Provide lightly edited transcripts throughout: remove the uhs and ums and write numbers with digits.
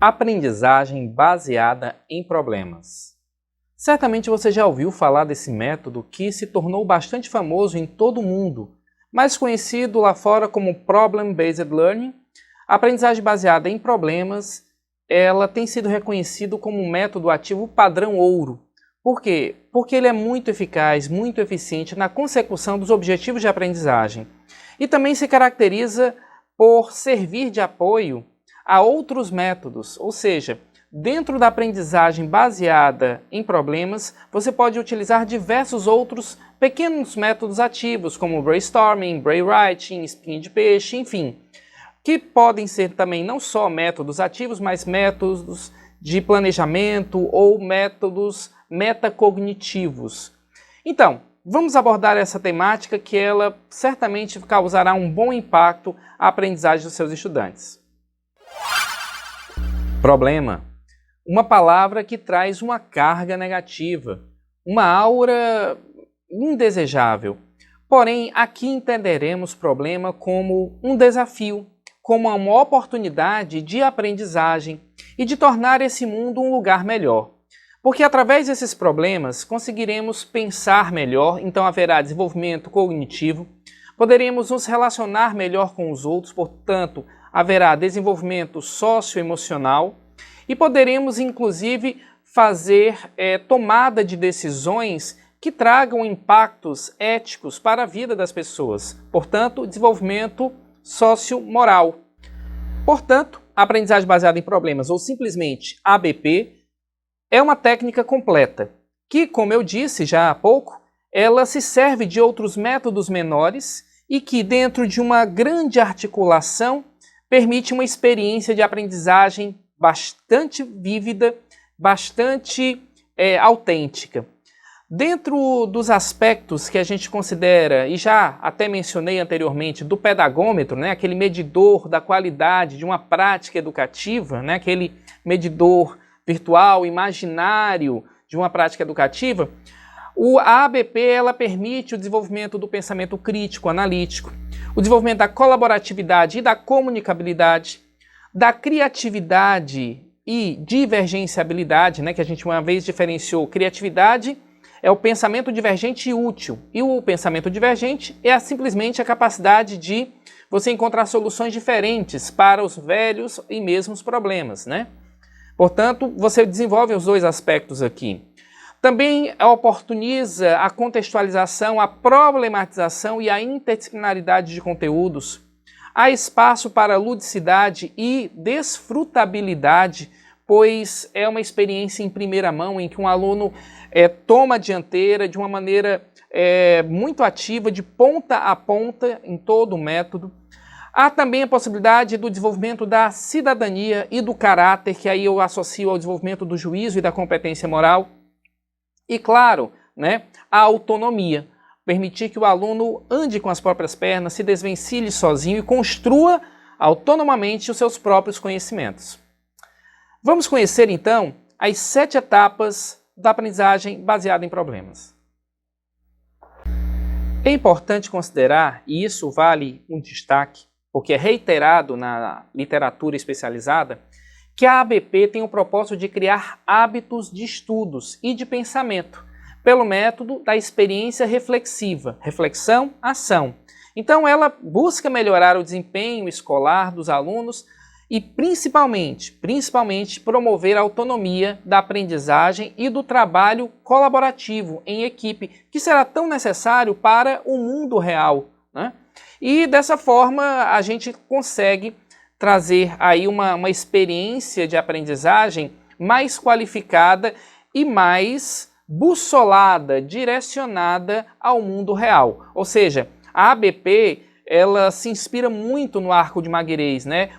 Aprendizagem baseada em problemas. Certamente você já ouviu falar desse método que se tornou bastante famoso em todo o mundo, mais conhecido lá fora como Problem-Based Learning. A aprendizagem baseada em problemas, ela tem sido reconhecido como um método ativo padrão ouro. Por quê? Porque ele é muito eficaz, muito eficiente na consecução dos objetivos de aprendizagem. E também se caracteriza por servir de apoio a outros métodos, ou seja, dentro da aprendizagem baseada em problemas, você pode utilizar diversos outros pequenos métodos ativos, como brainstorming, brainwriting, espinha de peixe, enfim, que podem ser também não só métodos ativos, mas métodos de planejamento ou métodos metacognitivos. Então, vamos abordar essa temática que ela certamente causará um bom impacto à aprendizagem dos seus estudantes. Problema. Uma palavra que traz uma carga negativa, uma aura indesejável. Porém, aqui entenderemos problema como um desafio, como uma oportunidade de aprendizagem e de tornar esse mundo um lugar melhor. Porque através desses problemas conseguiremos pensar melhor, então haverá desenvolvimento cognitivo, poderemos nos relacionar melhor com os outros, portanto, haverá desenvolvimento socioemocional e poderemos, inclusive, fazer tomada de decisões que tragam impactos éticos para a vida das pessoas. Portanto, desenvolvimento sociomoral. Portanto, a aprendizagem baseada em problemas, ou simplesmente ABP, é uma técnica completa, que, como eu disse já há pouco, ela se serve de outros métodos menores e que, dentro de uma grande articulação, permite uma experiência de aprendizagem bastante vívida, bastante autêntica. Dentro dos aspectos que a gente considera, e já até mencionei anteriormente, do pedagômetro, né, aquele medidor da qualidade de uma prática educativa, né, aquele medidor virtual, imaginário de uma prática educativa, a ABP ela permite o desenvolvimento do pensamento crítico, analítico, o desenvolvimento da colaboratividade e da comunicabilidade, da criatividade e divergenciabilidade, né, que a gente uma vez diferenciou. Criatividade é o pensamento divergente e útil, e o pensamento divergente é simplesmente a capacidade de você encontrar soluções diferentes para os velhos e mesmos problemas, né? Portanto, você desenvolve os dois aspectos aqui. Também oportuniza a contextualização, a problematização e a interdisciplinaridade de conteúdos. Há espaço para ludicidade e desfrutabilidade, pois é uma experiência em primeira mão em que um aluno toma a dianteira de uma maneira muito ativa, de ponta a ponta em todo o método. Há também a possibilidade do desenvolvimento da cidadania e do caráter, que aí eu associo ao desenvolvimento do juízo e da competência moral. E claro, né, a autonomia, permitir que o aluno ande com as próprias pernas, se desvencilhe sozinho e construa autonomamente os seus próprios conhecimentos. Vamos conhecer então as 7 etapas da aprendizagem baseada em problemas. É importante considerar, e isso vale um destaque, porque é reiterado na literatura especializada, que a ABP tem o propósito de criar hábitos de estudos e de pensamento, pelo método da experiência reflexiva, reflexão, ação. Então ela busca melhorar o desempenho escolar dos alunos e principalmente promover a autonomia da aprendizagem e do trabalho colaborativo em equipe, que será tão necessário para o mundo real, né? E dessa forma a gente consegue trazer aí uma experiência de aprendizagem mais qualificada e mais bussolada, direcionada ao mundo real. Ou seja, a ABP ela se inspira muito no Arco de Mequinez, né?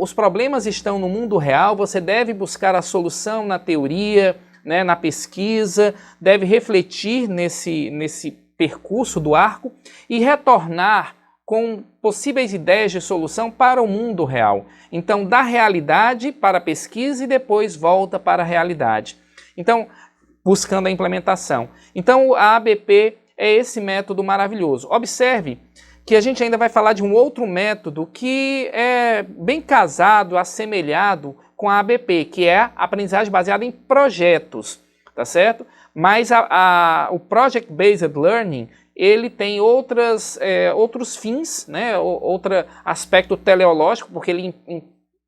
Os problemas estão no mundo real, você deve buscar a solução na teoria, né, na pesquisa, deve refletir nesse percurso do arco e retornar com possíveis ideias de solução para o mundo real. Então, da realidade para a pesquisa e depois volta para a realidade. Então, buscando a implementação. Então, a ABP é esse método maravilhoso. Observe que a gente ainda vai falar de um outro método que é bem casado, assemelhado com a ABP, que é a aprendizagem baseada em projetos, tá certo? Mas o Project Based Learning, ele tem outros fins, né? Outro aspecto teleológico, porque ele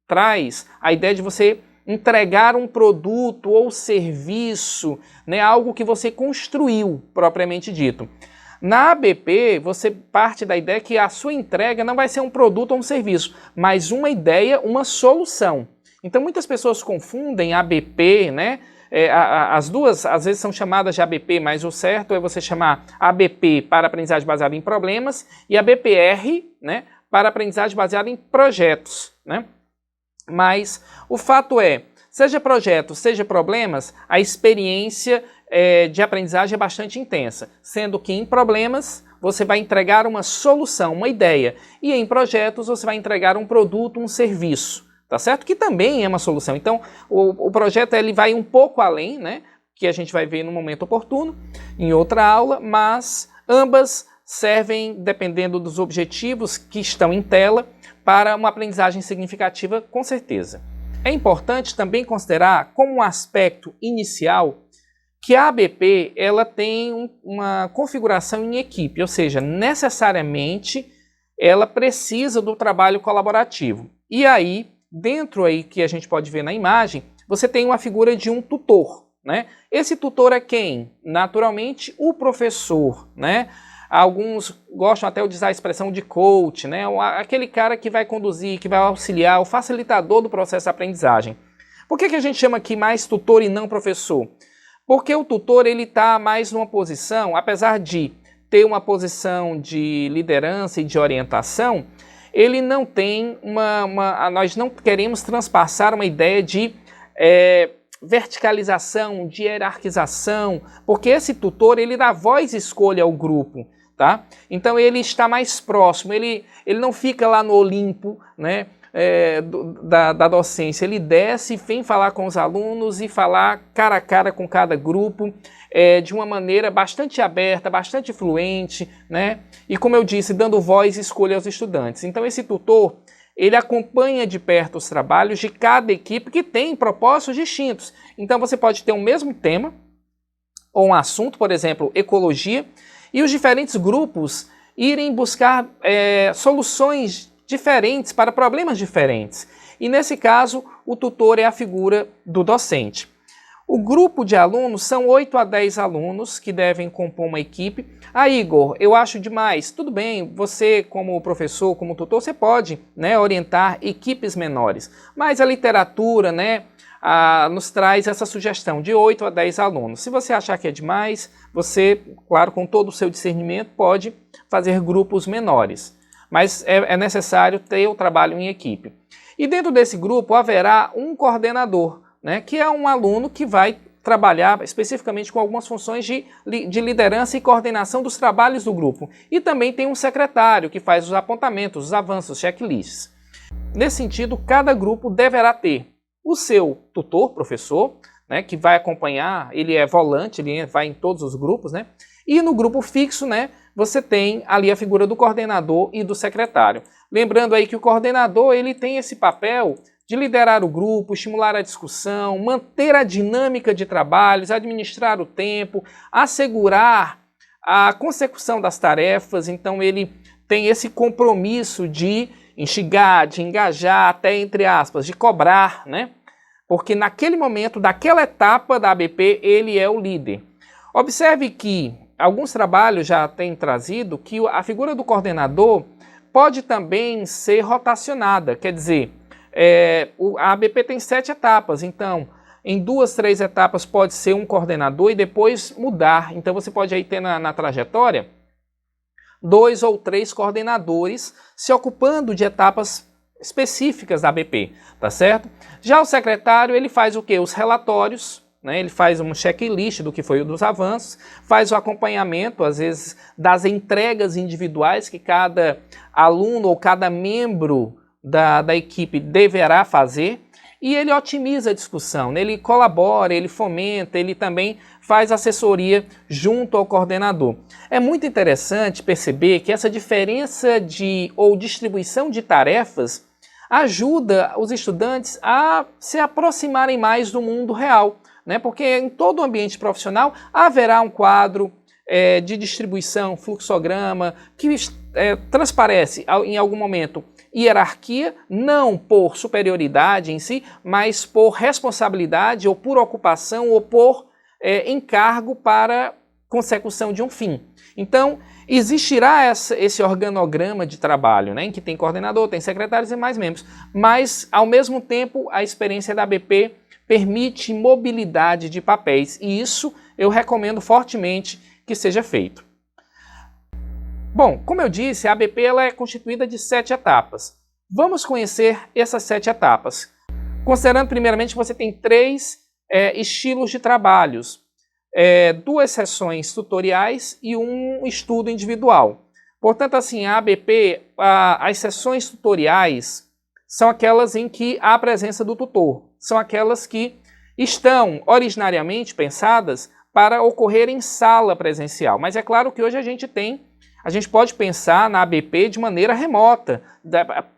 traz a ideia de você entregar um produto ou serviço, né? Algo que você construiu, propriamente dito. Na ABP, você parte da ideia que a sua entrega não vai ser um produto ou um serviço, mas uma ideia, uma solução. Então muitas pessoas confundem ABP, né? As duas às vezes são chamadas de ABP, mas o certo é você chamar ABP para aprendizagem baseada em problemas e ABPR, né, para aprendizagem baseada em projetos, né? Mas o fato é, seja projetos, seja problemas, a experiência de aprendizagem é bastante intensa, sendo que em problemas você vai entregar uma solução, uma ideia, e em projetos você vai entregar um produto, um serviço, tá certo? Que também é uma solução. Então, o projeto ele vai um pouco além, né? Que a gente vai ver no momento oportuno, em outra aula, mas ambas servem, dependendo dos objetivos que estão em tela, para uma aprendizagem significativa, com certeza. É importante também considerar como um aspecto inicial que a ABP ela tem uma configuração em equipe, ou seja, necessariamente ela precisa do trabalho colaborativo. E aí, dentro aí que a gente pode ver na imagem, você tem uma figura de um tutor, né? Esse tutor é quem? Naturalmente, o professor, né? Alguns gostam até de usar a expressão de coach, né? Aquele cara que vai conduzir, que vai auxiliar, o facilitador do processo de aprendizagem. Por que a gente chama aqui mais tutor e não professor? Porque o tutor ele está mais numa posição, apesar de ter uma posição de liderança e de orientação, ele não tem nós não queremos transpassar uma ideia de verticalização, de hierarquização, porque esse tutor ele dá voz e escolha ao grupo, tá? Então ele está mais próximo, ele não fica lá no Olimpo, né? Da docência, ele desce e vem falar com os alunos e falar cara a cara com cada grupo de uma maneira bastante aberta, bastante fluente, né? E como eu disse, dando voz e escolha aos estudantes. Então esse tutor, ele acompanha de perto os trabalhos de cada equipe que tem propósitos distintos. Então você pode ter um mesmo tema ou um assunto, por exemplo, ecologia, e os diferentes grupos irem buscar soluções diferentes para problemas diferentes. E nesse caso, o tutor é a figura do docente. O grupo de alunos são 8 a 10 alunos que devem compor uma equipe. Ah, Igor, eu acho demais. Tudo bem, você como professor, como tutor, você pode, né, orientar equipes menores. Mas a literatura, né, nos traz essa sugestão de 8 a 10 alunos. Se você achar que é demais, você, claro, com todo o seu discernimento, pode fazer grupos menores. Mas é necessário ter o trabalho em equipe. E dentro desse grupo haverá um coordenador, né, que é um aluno que vai trabalhar especificamente com algumas funções de liderança e coordenação dos trabalhos do grupo. E também tem um secretário que faz os apontamentos, os avanços, checklists. Nesse sentido, cada grupo deverá ter o seu tutor, professor, né, que vai acompanhar, ele é volante, ele vai em todos os grupos, né? E no grupo fixo, né, você tem ali a figura do coordenador e do secretário. Lembrando aí que o coordenador ele tem esse papel de liderar o grupo, estimular a discussão, manter a dinâmica de trabalhos, administrar o tempo, assegurar a consecução das tarefas. Então ele tem esse compromisso de instigar, de engajar, até entre aspas, de cobrar, né? Porque naquele momento, daquela etapa da ABP, ele é o líder. Observe que alguns trabalhos já têm trazido que a figura do coordenador pode também ser rotacionada, quer dizer, a ABP tem 7 etapas, então em 2, 3 etapas pode ser um coordenador e depois mudar. Então você pode aí ter na trajetória 2 ou 3 coordenadores se ocupando de etapas específicas da ABP, tá certo? Já o secretário, ele faz o quê? Os relatórios, né? Ele faz um checklist do que foi dos avanços, faz o acompanhamento, às vezes, das entregas individuais que cada aluno ou cada membro da equipe deverá fazer, e ele otimiza a discussão, né? Ele colabora, ele fomenta, ele também faz assessoria junto ao coordenador. É muito interessante perceber que essa diferença ou distribuição de tarefas, ajuda os estudantes a se aproximarem mais do mundo real, né? Porque em todo o ambiente profissional haverá um quadro de distribuição, fluxograma, que transparece em algum momento hierarquia, não por superioridade em si, mas por responsabilidade ou por ocupação ou por encargo para consecução de um fim. Então, existirá esse organograma de trabalho, né, em que tem coordenador, tem secretários e mais membros, mas, ao mesmo tempo, a experiência da ABP permite mobilidade de papéis, e isso eu recomendo fortemente que seja feito. Bom, como eu disse, a ABP ela é constituída de 7 etapas. Vamos conhecer essas 7 etapas. Considerando primeiramente que você tem 3 estilos de trabalhos, 2 sessões tutoriais e um estudo individual. Portanto, assim, a ABP, as sessões tutoriais são aquelas em que há a presença do tutor. São aquelas que estão originariamente pensadas para ocorrer em sala presencial. Mas é claro que hoje a gente pode pensar na ABP de maneira remota,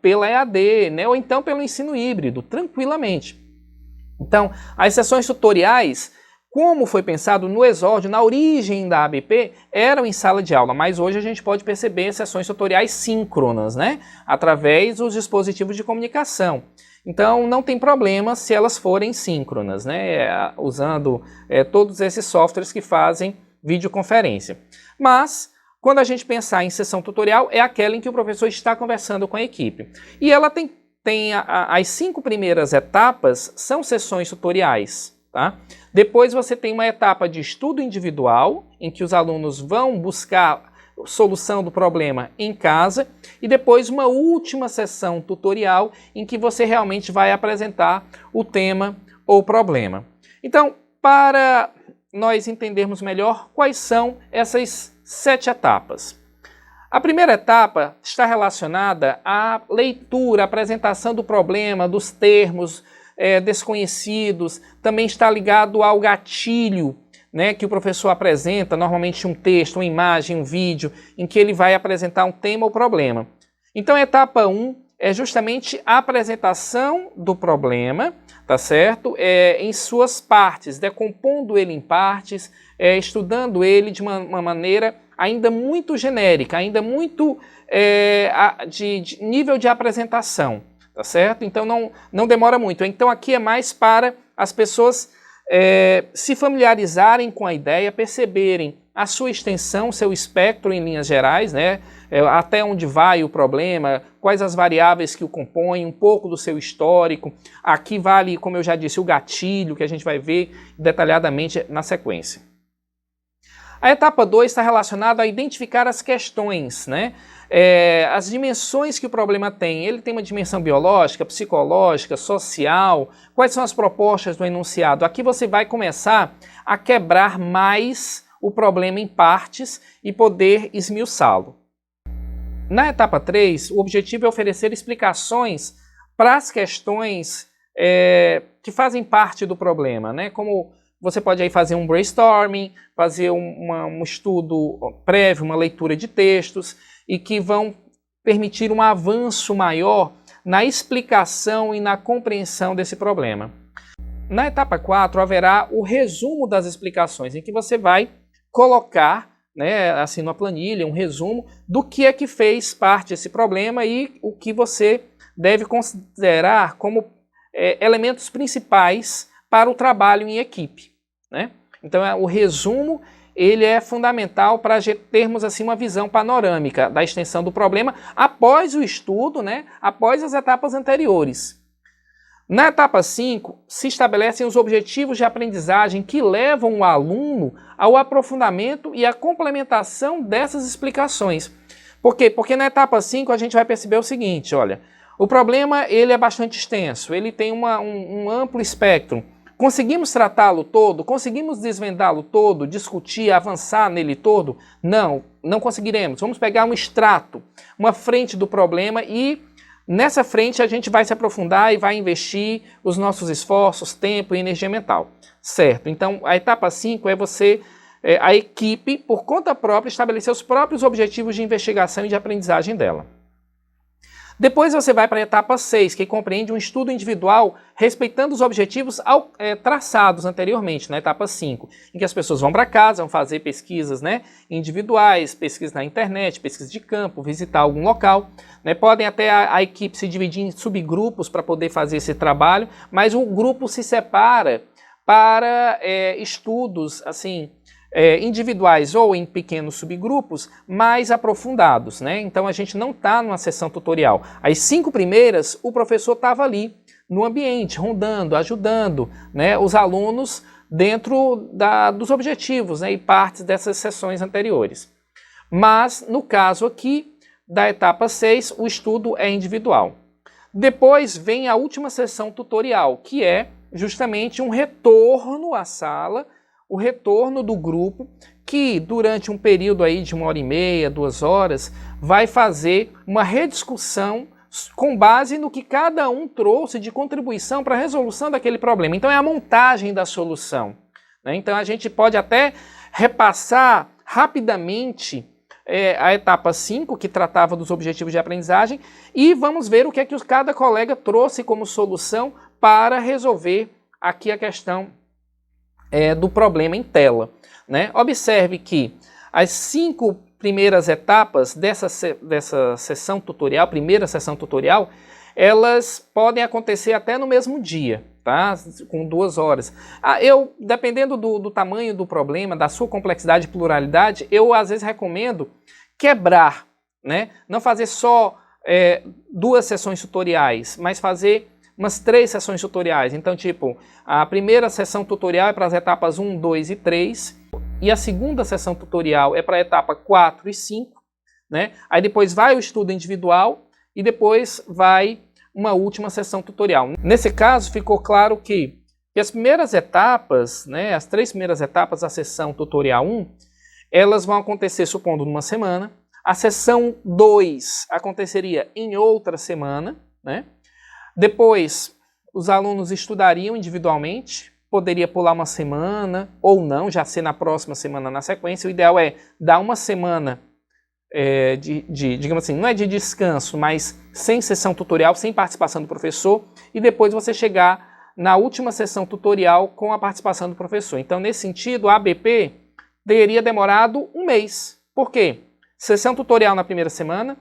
pela EAD, né, ou então pelo ensino híbrido, tranquilamente. Então, as sessões tutoriais, como foi pensado no exórdio, na origem da ABP, eram em sala de aula, mas hoje a gente pode perceber sessões tutoriais síncronas, né, através dos dispositivos de comunicação. Então, não tem problema se elas forem síncronas, né, usando todos esses softwares que fazem videoconferência. Mas, quando a gente pensar em sessão tutorial, é aquela em que o professor está conversando com a equipe. E ela tem as 5 primeiras etapas são sessões tutoriais, tá? Depois você tem uma etapa de estudo individual, em que os alunos vão buscar solução do problema em casa, e depois uma última sessão tutorial, em que você realmente vai apresentar o tema ou problema. Então, para nós entendermos melhor quais são essas 7 etapas. A primeira etapa está relacionada à leitura, à apresentação do problema, dos termos desconhecidos, também está ligado ao gatilho, né, que o professor apresenta, normalmente um texto, uma imagem, um vídeo, em que ele vai apresentar um tema ou problema. Então a etapa 1 é justamente a apresentação do problema, tá certo? Em suas partes, decompondo ele em partes, estudando ele de uma maneira ainda muito genérica, ainda muito de nível de apresentação, tá certo? Então não demora muito. Então aqui é mais para as pessoas se familiarizarem com a ideia, perceberem a sua extensão, seu espectro em linhas gerais, né? Até onde vai o problema, quais as variáveis que o compõem, um pouco do seu histórico. Aqui vale, como eu já disse, o gatilho, que a gente vai ver detalhadamente na sequência. A etapa 2 está relacionada a identificar as questões, né? As dimensões que o problema tem. Ele tem uma dimensão biológica, psicológica, social. Quais são as propostas do enunciado? Aqui você vai começar a quebrar mais o problema em partes e poder esmiuçá-lo. Na etapa 3, o objetivo é oferecer explicações para as questões que fazem parte do problema, né? Como você pode aí fazer um brainstorming, fazer um estudo prévio, uma leitura de textos, e que vão permitir um avanço maior na explicação e na compreensão desse problema. Na etapa 4, haverá o resumo das explicações, em que você vai colocar, né, assim, numa planilha, um resumo do que é que fez parte desse problema e o que você deve considerar como elementos principais para o trabalho em equipe, né? Então, o resumo ele é fundamental para termos assim uma visão panorâmica da extensão do problema após o estudo, né, após as etapas anteriores. Na etapa 5, se estabelecem os objetivos de aprendizagem que levam o aluno ao aprofundamento e à complementação dessas explicações. Por quê? Porque na etapa 5 a gente vai perceber o seguinte, olha, o problema ele é bastante extenso, ele tem um amplo espectro. Conseguimos tratá-lo todo? Conseguimos desvendá-lo todo? Discutir, avançar nele todo? Não, não conseguiremos. Vamos pegar um extrato, uma frente do problema e nessa frente a gente vai se aprofundar e vai investir os nossos esforços, tempo e energia mental. Certo, então a etapa 5 é a equipe, por conta própria, estabelecer os próprios objetivos de investigação e de aprendizagem dela. Depois você vai para a etapa 6, que compreende um estudo individual respeitando os objetivos traçados anteriormente, na etapa 5, em que as pessoas vão para casa, vão fazer pesquisas, né, individuais, pesquisas na internet, pesquisas de campo, visitar algum local. Né, podem até a equipe se dividir em subgrupos para poder fazer esse trabalho, mas o grupo se separa para estudos assim, individuais ou em pequenos subgrupos mais aprofundados, né? Então a gente não está numa sessão tutorial. As 5 primeiras, o professor estava ali no ambiente, rondando, ajudando, né, os alunos dentro dos objetivos, né, e partes dessas sessões anteriores. Mas no caso aqui da etapa 6, o estudo é individual. Depois vem a última sessão tutorial, que é justamente um retorno à sala, o retorno do grupo, que durante um período aí de 1h30, 2 horas, vai fazer uma rediscussão com base no que cada um trouxe de contribuição para a resolução daquele problema. Então é a montagem da solução, né? Então a gente pode até repassar rapidamente a etapa 5, que tratava dos objetivos de aprendizagem, e vamos ver o que é que cada colega trouxe como solução para resolver aqui a questão do problema em tela, né? Observe que as 5 primeiras etapas dessa sessão tutorial, primeira sessão tutorial, elas podem acontecer até no mesmo dia, tá? Com 2 horas. Dependendo do tamanho do problema, da sua complexidade e pluralidade, eu às vezes recomendo quebrar, né? Não fazer só 2 sessões tutoriais, mas fazer umas 3 sessões tutoriais. Então, tipo, a primeira sessão tutorial é para as etapas 1, 2 e 3, e a segunda sessão tutorial é para a etapa 4 e 5, né? Aí depois vai o estudo individual e depois vai uma última sessão tutorial. Nesse caso, ficou claro que as primeiras etapas, né, as 3 primeiras etapas da sessão tutorial 1, elas vão acontecer, supondo, numa semana. A sessão 2 aconteceria em outra semana, né? Depois, os alunos estudariam individualmente, poderia pular uma semana ou não, já ser na próxima semana na sequência. O ideal é dar uma semana digamos assim, não é de descanso, mas sem sessão tutorial, sem participação do professor, e depois você chegar na última sessão tutorial com a participação do professor. Então, nesse sentido, a ABP teria demorado 1 mês. Por quê? Sessão tutorial na primeira semana,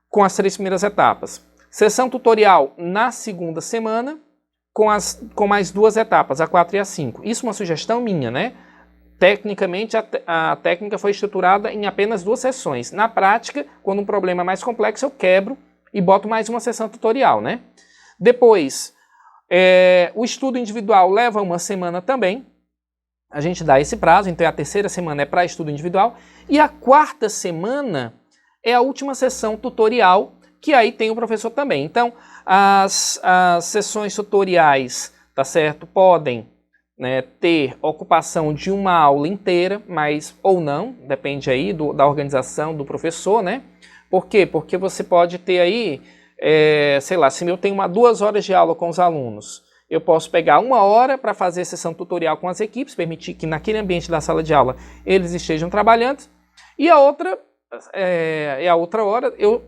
com as 3 primeiras etapas. Sessão tutorial na segunda semana, com mais 2 etapas, a 4 e a 5. Isso é uma sugestão minha, né? Tecnicamente, a técnica foi estruturada em apenas 2 sessões. Na prática, quando um problema é mais complexo, eu quebro e boto mais uma sessão tutorial, né? Depois, o estudo individual leva 1 semana também. A gente dá esse prazo, então a terceira semana é para estudo individual. E a 4ª semana é a última sessão tutorial, que aí tem o professor também. Então, as sessões tutoriais, tá certo, podem, né, ter ocupação de uma aula inteira, mas ou não, depende aí da organização do professor, né? Por quê? Porque você pode ter aí, sei lá, se eu tenho 2 horas de aula com os alunos, eu posso pegar 1 hora para fazer sessão tutorial com as equipes, permitir que naquele ambiente da sala de aula eles estejam trabalhando, e a outra hora eu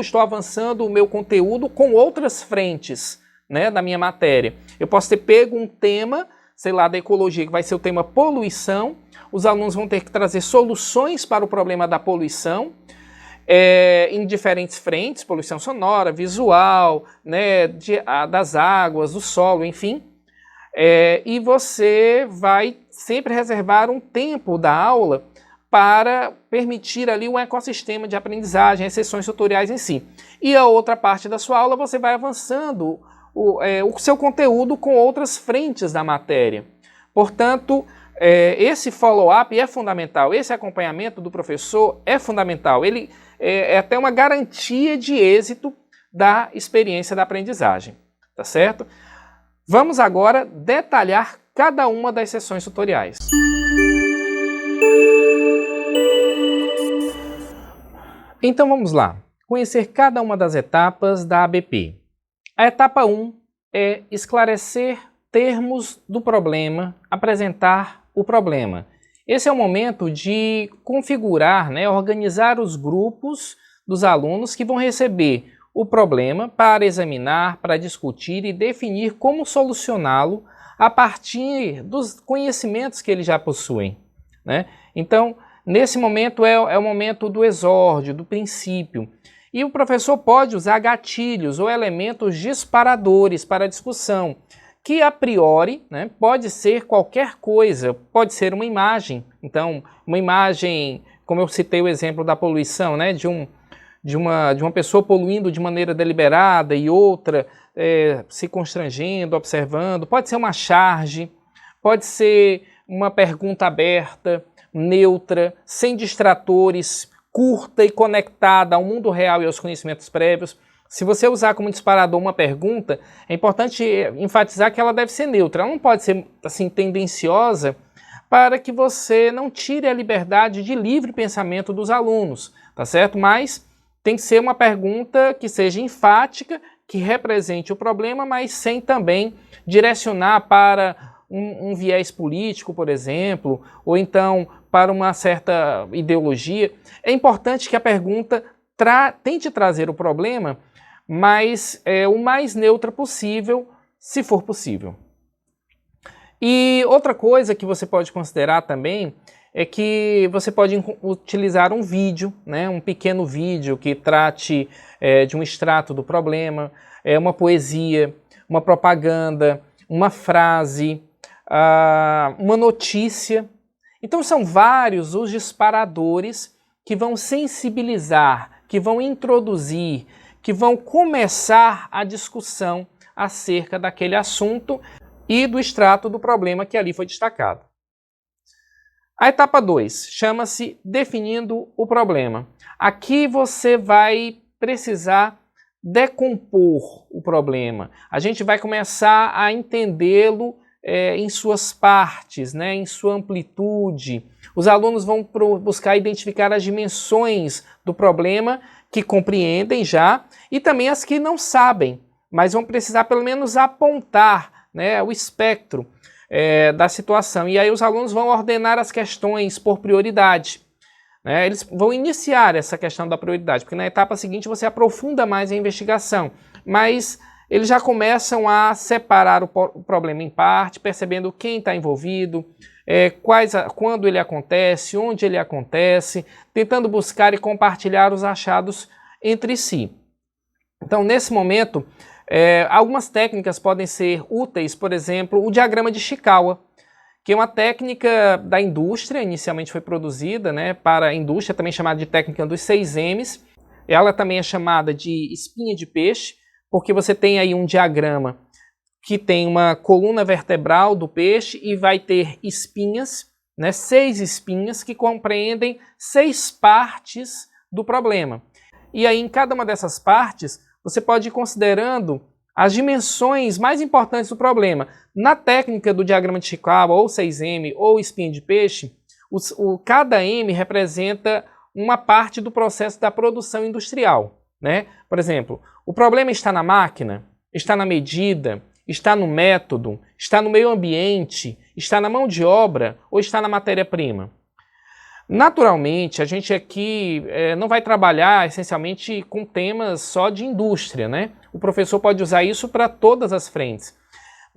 estou avançando o meu conteúdo com outras frentes, né, da minha matéria. Eu posso ter pego um tema, sei lá, da ecologia, que vai ser o tema poluição, os alunos vão ter que trazer soluções para o problema da poluição, em diferentes frentes, poluição sonora, visual, né, das águas, do solo, enfim. E você vai sempre reservar um tempo da aula para permitir ali um ecossistema de aprendizagem, as sessões tutoriais em si. E a outra parte da sua aula você vai avançando o seu conteúdo com outras frentes da matéria. Portanto, esse follow-up é fundamental, esse acompanhamento do professor é fundamental. Ele é até uma garantia de êxito da experiência da aprendizagem, tá certo? Vamos agora detalhar cada uma das sessões tutoriais. Então vamos lá, conhecer cada uma das etapas da ABP. A etapa 1 é esclarecer termos do problema, apresentar o problema. Esse é o momento de configurar, né, organizar os grupos dos alunos que vão receber o problema para examinar, para discutir e definir como solucioná-lo a partir dos conhecimentos que eles já possuem, né? Então, nesse momento é o momento do exórdio, do princípio. E o professor pode usar gatilhos ou elementos disparadores para a discussão, que a priori, né, pode ser qualquer coisa, pode ser uma imagem. Então, uma imagem, como eu citei o exemplo da poluição, né, de uma pessoa poluindo de maneira deliberada e outra se constrangendo, observando. Pode ser uma charge, pode ser uma pergunta aberta, neutra, sem distratores, curta e conectada ao mundo real e aos conhecimentos prévios. Se você usar como disparador uma pergunta, é importante enfatizar que ela deve ser neutra. Ela não pode ser assim tendenciosa para que você não tire a liberdade de livre pensamento dos alunos, tá certo? Mas tem que ser uma pergunta que seja enfática, que represente o problema, mas sem também direcionar para um viés político, por exemplo, ou então para uma certa ideologia. É importante que a pergunta tente trazer o problema, mas o mais neutra possível, se for possível. E outra coisa que você pode considerar também é que você pode utilizar um vídeo, né, um pequeno vídeo que trate de um extrato do problema, uma poesia, uma propaganda, uma frase, uma notícia. Então são vários os disparadores que vão sensibilizar, que vão introduzir, que vão começar a discussão acerca daquele assunto e do extrato do problema que ali foi destacado. A etapa 2 chama-se definindo o problema. Aqui você vai precisar decompor o problema. A gente vai começar a entendê-lo em suas partes, né, em sua amplitude. Os alunos vão buscar identificar as dimensões do problema que compreendem já e também as que não sabem, mas vão precisar pelo menos apontar, né, o espectro da situação. E aí os alunos vão ordenar as questões por prioridade, né? Eles vão iniciar essa questão da prioridade, porque na etapa seguinte você aprofunda mais a investigação, mas eles já começam a separar o problema em parte, percebendo quem está envolvido, quando ele acontece, onde ele acontece, tentando buscar e compartilhar os achados entre si. Então, nesse momento, algumas técnicas podem ser úteis, por exemplo, o diagrama de Ishikawa, que é uma técnica da indústria, inicialmente foi produzida, né, para a indústria, também chamada de técnica dos 6 M's. Ela também é chamada de espinha de peixe, porque você tem aí um diagrama que tem uma coluna vertebral do peixe e vai ter espinhas, né, 6 espinhas que compreendem 6 partes do problema. E aí em cada uma dessas partes você pode ir considerando as dimensões mais importantes do problema. Na técnica do diagrama de Ishikawa, ou 6M, ou espinha de peixe, cada M representa uma parte do processo da produção industrial, né? Por exemplo, o problema está na máquina, está na medida, está no método, está no meio ambiente, está na mão de obra ou está na matéria-prima. Naturalmente, a gente aqui não vai trabalhar essencialmente com temas só de indústria, né? O professor pode usar isso para todas as frentes.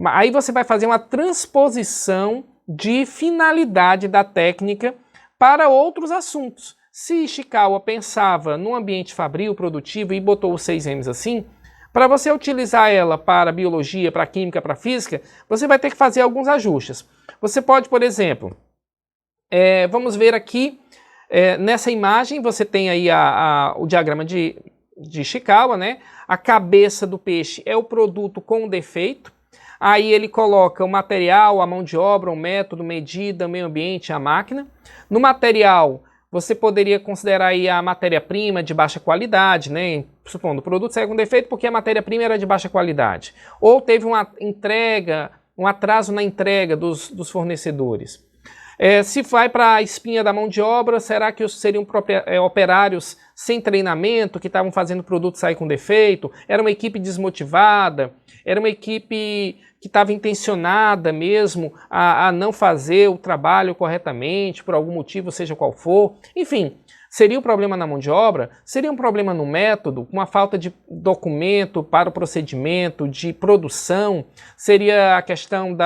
Aí você vai fazer uma transposição de finalidade da técnica para outros assuntos. Se Ishikawa pensava no ambiente fabril, produtivo e botou os 6 M's assim, para você utilizar ela para biologia, para química, para física, você vai ter que fazer alguns ajustes. Você pode, por exemplo, vamos ver aqui, nessa imagem você tem aí o diagrama de Ishikawa, né? A cabeça do peixe é o produto com defeito, aí ele coloca o material, a mão de obra, o método, medida, o meio ambiente, a máquina. No material, você poderia considerar aí a matéria-prima de baixa qualidade, né? Supondo o produto saiu com defeito porque a matéria-prima era de baixa qualidade. Ou teve uma entrega, um atraso na entrega dos fornecedores. Se vai para a espinha da mão de obra, será que seriam operários sem treinamento, que estavam fazendo o produto sair com defeito? Era uma equipe desmotivada? Era uma equipe que estava intencionada mesmo a não fazer o trabalho corretamente, por algum motivo, seja qual for? Enfim, Seria um problema na mão de obra? Seria um problema no método, com a falta de documento para o procedimento, de produção? Seria a questão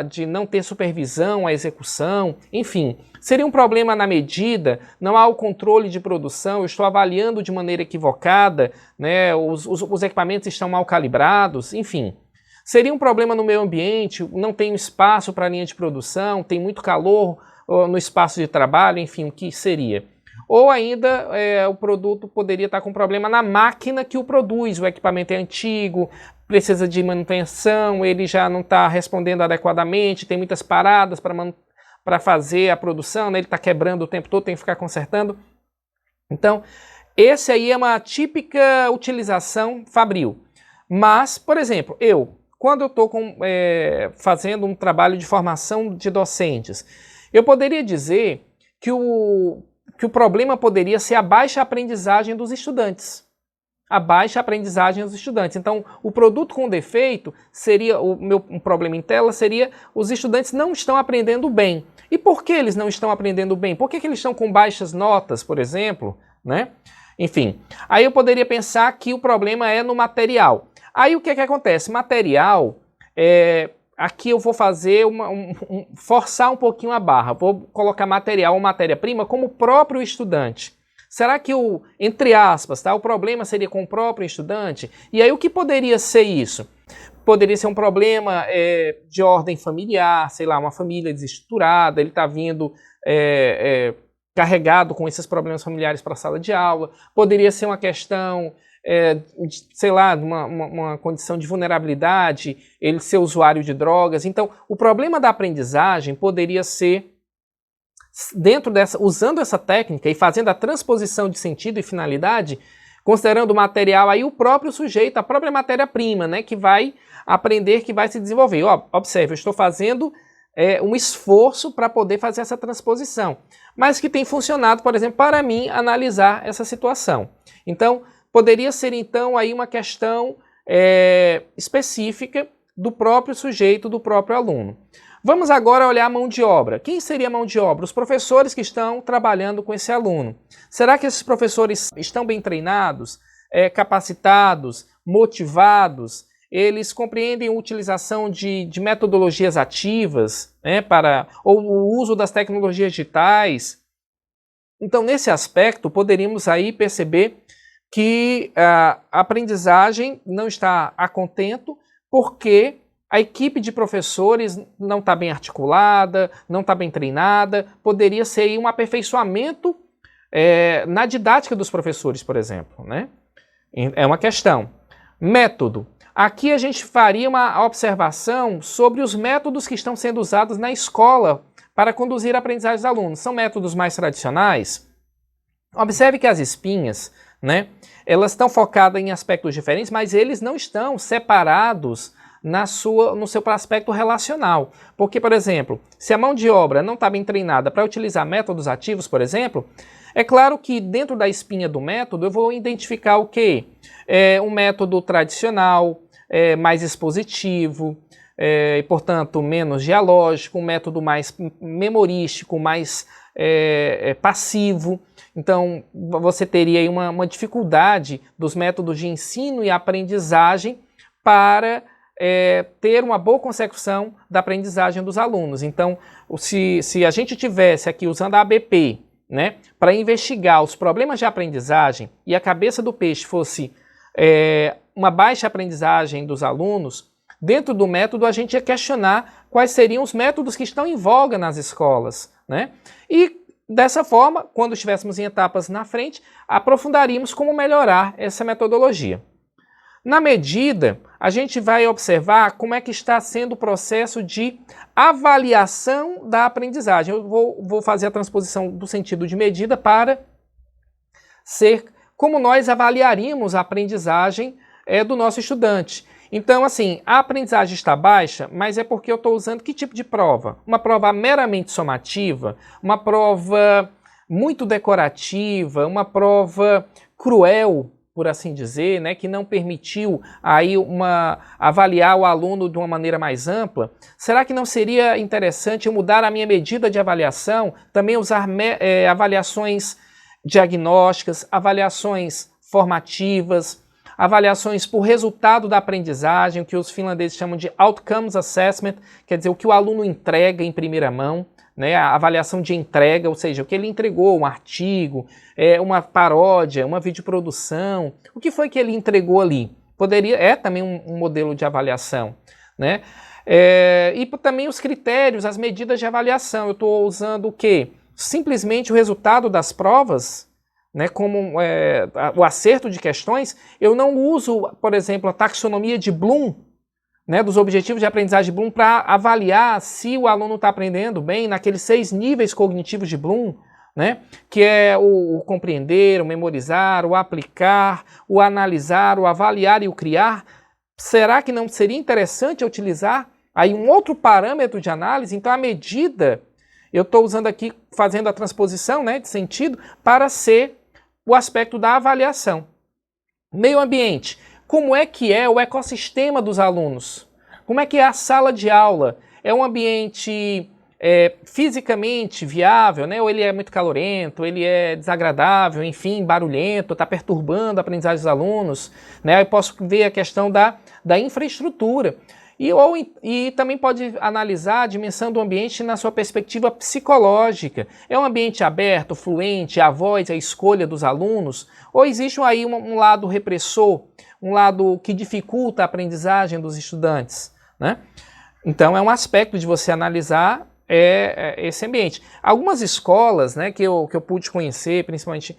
de não ter supervisão à execução? Enfim, seria um problema na medida, não há o controle de produção, eu estou avaliando de maneira equivocada, né, os equipamentos estão mal calibrados, enfim. Seria um problema no meio ambiente, não tem espaço para a linha de produção, tem muito calor no espaço de trabalho, enfim, o que seria? Ou ainda o produto poderia estar com problema na máquina que o produz, o equipamento é antigo, precisa de manutenção, ele já não está respondendo adequadamente, tem muitas paradas para fazer a produção, né? Ele está quebrando o tempo todo, tem que ficar consertando. Então, esse aí é uma típica utilização fabril. Mas, por exemplo, quando eu estou fazendo um trabalho de formação de docentes, eu poderia dizer que o problema poderia ser a baixa aprendizagem dos estudantes. A baixa aprendizagem dos estudantes. Então, o produto com defeito seria, um problema em tela seria os estudantes não estão aprendendo bem. E por que eles não estão aprendendo bem? Por que eles estão com baixas notas, por exemplo? Né? Enfim, aí eu poderia pensar que o problema é no material. Aí o que acontece? Material, aqui eu vou fazer forçar um pouquinho a barra, vou colocar material ou matéria-prima como o próprio estudante. Será que entre aspas, tá, o problema seria com o próprio estudante? E aí o que poderia ser isso? Poderia ser um problema de ordem familiar, sei lá, uma família desestruturada, ele está vindo carregado com esses problemas familiares para a sala de aula. Poderia ser uma questão, sei lá, uma condição de vulnerabilidade, ele ser usuário de drogas. Então, o problema da aprendizagem poderia ser, usando essa técnica e fazendo a transposição de sentido e finalidade, considerando o material aí o próprio sujeito, a própria matéria-prima, né, que vai aprender, que vai se desenvolver. Observe, eu estou fazendo um esforço para poder fazer essa transposição, mas que tem funcionado, por exemplo, para mim analisar essa situação. Então, poderia ser então aí uma questão específica do próprio sujeito, do próprio aluno. Vamos agora olhar a mão de obra. Quem seria a mão de obra? Os professores que estão trabalhando com esse aluno. Será que esses professores estão bem treinados, capacitados, motivados? Eles compreendem a utilização de metodologias ativas, né, ou o uso das tecnologias digitais? Então, nesse aspecto, poderíamos aí perceber que a aprendizagem não está a contento porque a equipe de professores não está bem articulada, não está bem treinada, poderia ser aí um aperfeiçoamento na didática dos professores, por exemplo, né? É uma questão. Método. Aqui a gente faria uma observação sobre os métodos que estão sendo usados na escola para conduzir a aprendizagem dos alunos. São métodos mais tradicionais? Observe que as espinhas, né, elas estão focadas em aspectos diferentes, mas eles não estão separados no seu aspecto relacional. Porque, por exemplo, se a mão de obra não está bem treinada para utilizar métodos ativos, por exemplo, é claro que dentro da espinha do método eu vou identificar o quê? Um método tradicional, mais expositivo, e, portanto, menos dialógico, um método mais memorístico, mais passivo. Então, você teria aí uma dificuldade dos métodos de ensino e aprendizagem para ter uma boa consecução da aprendizagem dos alunos. Então, se a gente tivesse aqui usando a ABP, né, para investigar os problemas de aprendizagem e a cabeça do peixe fosse uma baixa aprendizagem dos alunos, dentro do método a gente ia questionar quais seriam os métodos que estão em voga nas escolas, né? E dessa forma, quando estivéssemos em etapas na frente, aprofundaríamos como melhorar essa metodologia. Na medida, a gente vai observar como é que está sendo o processo de avaliação da aprendizagem. Eu vou fazer a transposição do sentido de medida para ser como nós avaliaríamos a aprendizagem do nosso estudante. Então, assim, a aprendizagem está baixa, mas é porque eu estou usando que tipo de prova? Uma prova meramente somativa, uma prova muito decorativa, uma prova cruel, por assim dizer, né, que não permitiu aí avaliar o aluno de uma maneira mais ampla. Será que não seria interessante eu mudar a minha medida de avaliação, também usar avaliações diagnósticas, avaliações formativas, avaliações por resultado da aprendizagem, o que os finlandeses chamam de Outcomes Assessment, quer dizer, o que o aluno entrega em primeira mão, né, a avaliação de entrega, ou seja, o que ele entregou, um artigo, uma paródia, uma videoprodução, o que foi que ele entregou ali? É também um modelo de avaliação, né? E também os critérios, as medidas de avaliação. Eu estou usando o quê? Simplesmente o resultado das provas, né, como o acerto de questões. Eu não uso, por exemplo, a taxonomia de Bloom, né, dos objetivos de aprendizagem de Bloom, para avaliar se o aluno está aprendendo bem naqueles 6 níveis cognitivos de Bloom, né, que é o compreender, o memorizar, o aplicar, o analisar, o avaliar e o criar. Será que não seria interessante utilizar aí um outro parâmetro de análise? Então a medida, eu estou usando aqui, fazendo a transposição, né, de sentido, para ser o aspecto da avaliação. Meio ambiente. Como é que é o ecossistema dos alunos? Como é que é a sala de aula? É um ambiente fisicamente viável, né? Ou ele é muito calorento, ele é desagradável, enfim, barulhento, está perturbando a aprendizagem dos alunos, né? Eu posso ver a questão da infraestrutura. E também pode analisar a dimensão do ambiente na sua perspectiva psicológica. É um ambiente aberto, fluente, a voz, a escolha dos alunos? Ou existe aí um lado repressor, um lado que dificulta a aprendizagem dos estudantes, né? Então é um aspecto de você analisar esse ambiente. Algumas escolas, né, que eu pude conhecer, principalmente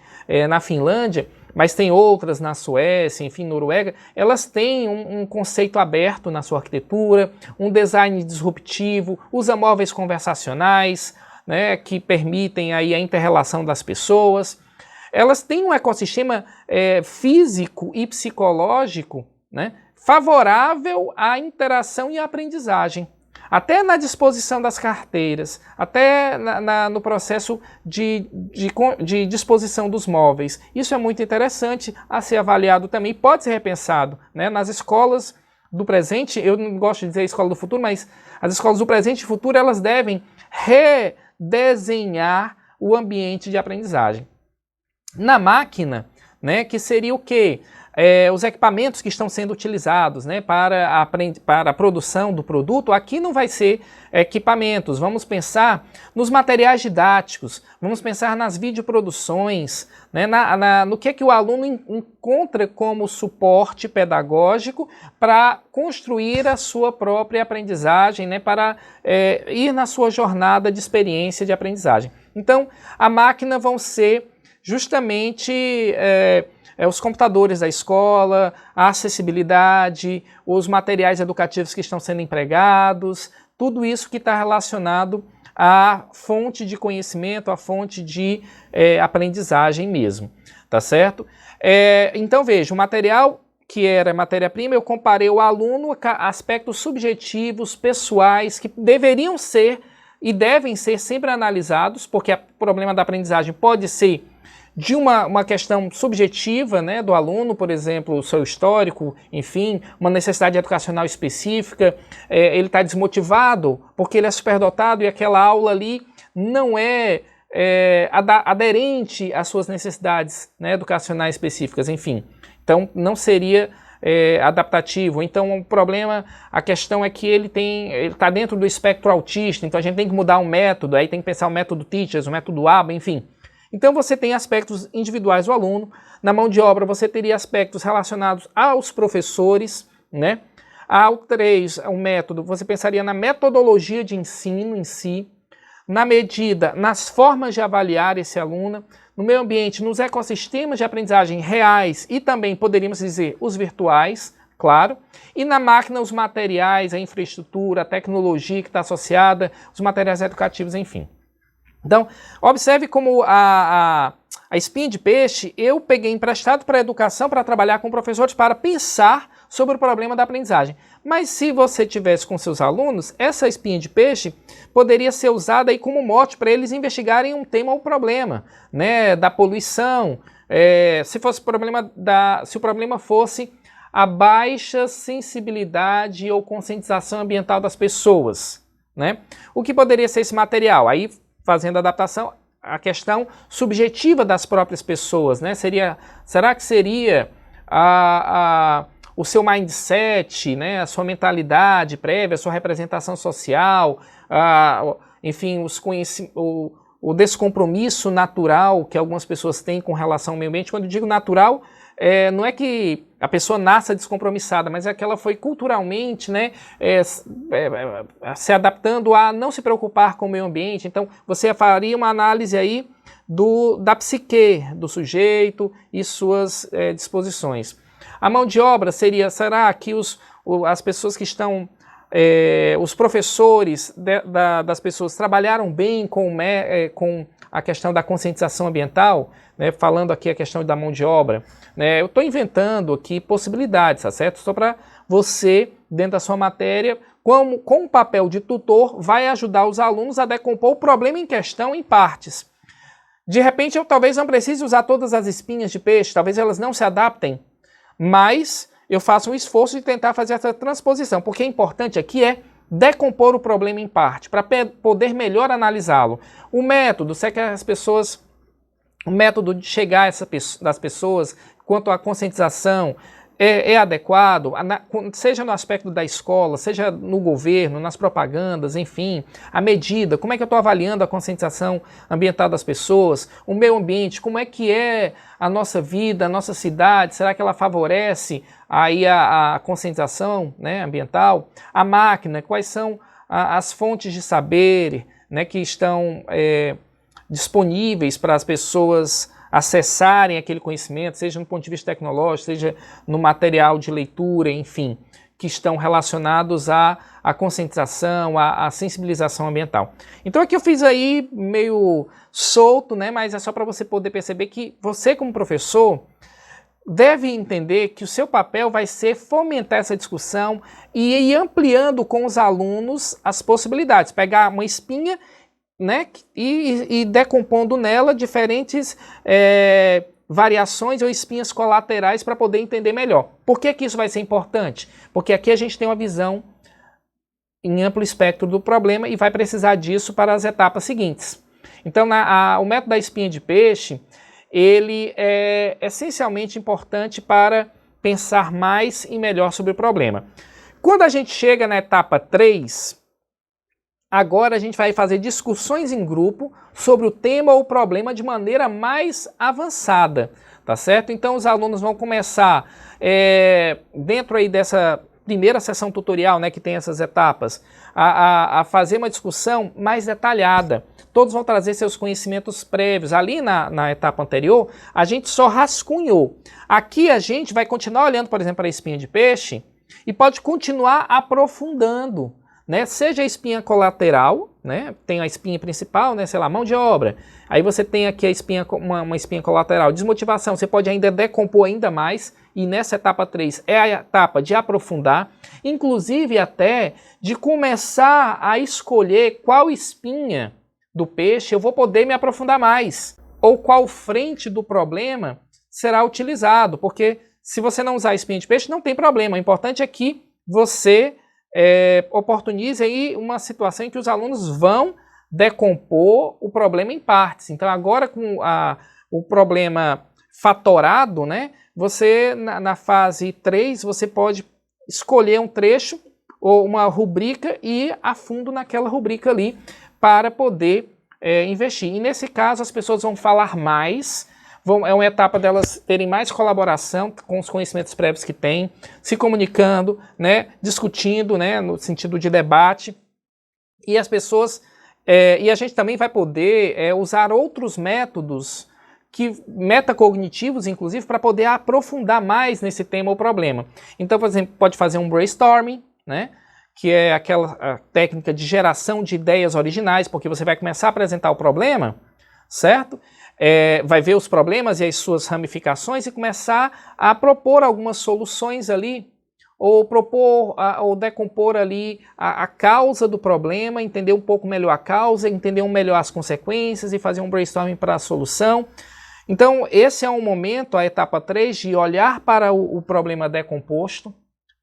na Finlândia, mas tem outras na Suécia, enfim, Noruega, elas têm um conceito aberto na sua arquitetura, um design disruptivo, usa móveis conversacionais, né, que permitem aí a inter-relação das pessoas. Elas têm um ecossistema físico e psicológico, né, favorável à interação e à aprendizagem. Até na disposição das carteiras, até no processo de disposição dos móveis. Isso é muito interessante a ser avaliado também, pode ser repensado, né? Nas escolas do presente, eu não gosto de dizer escola do futuro, mas as escolas do presente e futuro, elas devem redesenhar o ambiente de aprendizagem. Na máquina, né, que seria o quê? Os equipamentos que estão sendo utilizados, né, para a produção do produto, aqui não vai ser equipamentos, vamos pensar nos materiais didáticos, vamos pensar nas videoproduções, né, no que o aluno encontra como suporte pedagógico para construir a sua própria aprendizagem, né, para ir na sua jornada de experiência de aprendizagem. Então, a máquina vão ser justamente os computadores da escola, a acessibilidade, os materiais educativos que estão sendo empregados, tudo isso que está relacionado à fonte de conhecimento, à fonte de aprendizagem mesmo, tá certo? Então veja, o material que era matéria-prima, eu comparei o aluno a aspectos subjetivos, pessoais, que deveriam ser e devem ser sempre analisados, porque o problema da aprendizagem pode ser de uma questão subjetiva, né, do aluno, por exemplo, o seu histórico, enfim, uma necessidade educacional específica, ele está desmotivado porque ele é superdotado e aquela aula ali não é aderente às suas necessidades, né, educacionais específicas, enfim. Então, não seria adaptativo. Então, o problema, a questão é que ele está dentro do espectro autista, então a gente tem que mudar o método, aí tem que pensar o método Teachers, o método ABA, enfim. Então você tem aspectos individuais do aluno, na mão de obra você teria aspectos relacionados aos professores, né? Ao 3, o método, você pensaria na metodologia de ensino em si, na medida, nas formas de avaliar esse aluno, no meio ambiente, nos ecossistemas de aprendizagem reais e também, poderíamos dizer, os virtuais, claro, e na máquina os materiais, a infraestrutura, a tecnologia que está associada, os materiais educativos, enfim. Então, observe como a espinha de peixe eu peguei emprestado para a educação para trabalhar com professores para pensar sobre o problema da aprendizagem. Mas se você tivesse com seus alunos, essa espinha de peixe poderia ser usada aí como mote para eles investigarem um tema ou problema, né, da poluição, se o problema fosse a baixa sensibilidade ou conscientização ambiental das pessoas, né? O que poderia ser esse material? Aí, fazendo a adaptação, a questão subjetiva das próprias pessoas, né? Será que seria o seu mindset, né? A sua mentalidade prévia, a sua representação social, enfim, o descompromisso natural que algumas pessoas têm com relação ao meio ambiente? Quando eu digo natural, não é que a pessoa nasça descompromissada, mas é que ela foi culturalmente, né, se adaptando a não se preocupar com o meio ambiente. Então, você faria uma análise aí da psique do sujeito e suas disposições. A mão de obra será que as pessoas que estão, os professores das pessoas trabalharam bem com a questão da conscientização ambiental, né, falando aqui a questão da mão de obra, né? Eu estou inventando aqui possibilidades, tá certo? Só para você, dentro da sua matéria, com o papel de tutor, vai ajudar os alunos a decompor o problema em questão em partes. De repente, eu talvez não precise usar todas as espinhas de peixe, talvez elas não se adaptem, mas eu faço um esforço de tentar fazer essa transposição, porque o importante aqui é decompor o problema em parte, para poder melhor analisá-lo. O método, se é que o método de chegar das pessoas quanto à conscientização é adequado, seja no aspecto da escola, seja no governo, nas propagandas, enfim, a medida, como é que eu estou avaliando a conscientização ambiental das pessoas, o meio ambiente, como é que é a nossa vida, a nossa cidade, será que ela favorece aí a conscientização, né, ambiental? A máquina, quais são as fontes de saber, né, que estão disponíveis para as pessoas acessarem aquele conhecimento, seja no ponto de vista tecnológico, seja no material de leitura, enfim, que estão relacionados à conscientização, à sensibilização ambiental. Então aqui eu fiz aí meio solto, né, mas é só para você poder perceber que você, como professor, deve entender que o seu papel vai ser fomentar essa discussão e ir ampliando com os alunos as possibilidades, pegar uma espinha, né, e decompondo nela diferentes variações ou espinhas colaterais para poder entender melhor. Por que isso vai ser importante? Porque aqui a gente tem uma visão em amplo espectro do problema e vai precisar disso para as etapas seguintes. Então, o método da espinha de peixe, ele é essencialmente importante para pensar mais e melhor sobre o problema. Quando a gente chega na etapa 3, agora a gente vai fazer discussões em grupo sobre o tema ou o problema de maneira mais avançada, tá certo? Então os alunos vão começar, dentro aí dessa primeira sessão tutorial, né, que tem essas etapas, a fazer uma discussão mais detalhada. Todos vão trazer seus conhecimentos prévios. Ali na etapa anterior, a gente só rascunhou. Aqui a gente vai continuar olhando, por exemplo, para a espinha de peixe e pode continuar aprofundando, né? Seja a espinha colateral, né? Tem a espinha principal, né? Sei lá, mão de obra. Aí você tem aqui a espinha, uma espinha colateral, desmotivação. Você pode ainda decompor ainda mais, e nessa etapa 3 é a etapa de aprofundar, inclusive até de começar a escolher qual espinha do peixe eu vou poder me aprofundar mais, ou qual frente do problema será utilizado, porque se você não usar a espinha de peixe não tem problema, o importante é que você oportunize aí uma situação em que os alunos vão decompor o problema em partes. Então agora com o problema fatorado, né, você na fase 3 você pode escolher um trecho ou uma rubrica e ir a fundo naquela rubrica ali para poder investir. E nesse caso as pessoas vão falar mais, é uma etapa delas terem mais colaboração com os conhecimentos prévios que têm, se comunicando, né, discutindo, né, no sentido de debate, e as pessoas, e a gente também vai poder usar outros métodos metacognitivos, inclusive, para poder aprofundar mais nesse tema ou problema. Então, por exemplo, pode fazer um brainstorming, né, que é aquela técnica de geração de ideias originais, porque você vai começar a apresentar o problema, certo? Vai ver os problemas e as suas ramificações e começar a propor algumas soluções ali, ou propor, ou decompor ali a causa do problema, entender um pouco melhor a causa, entender melhor as consequências e fazer um brainstorming para a solução. Então, esse é um momento, a etapa 3, de olhar para o problema decomposto,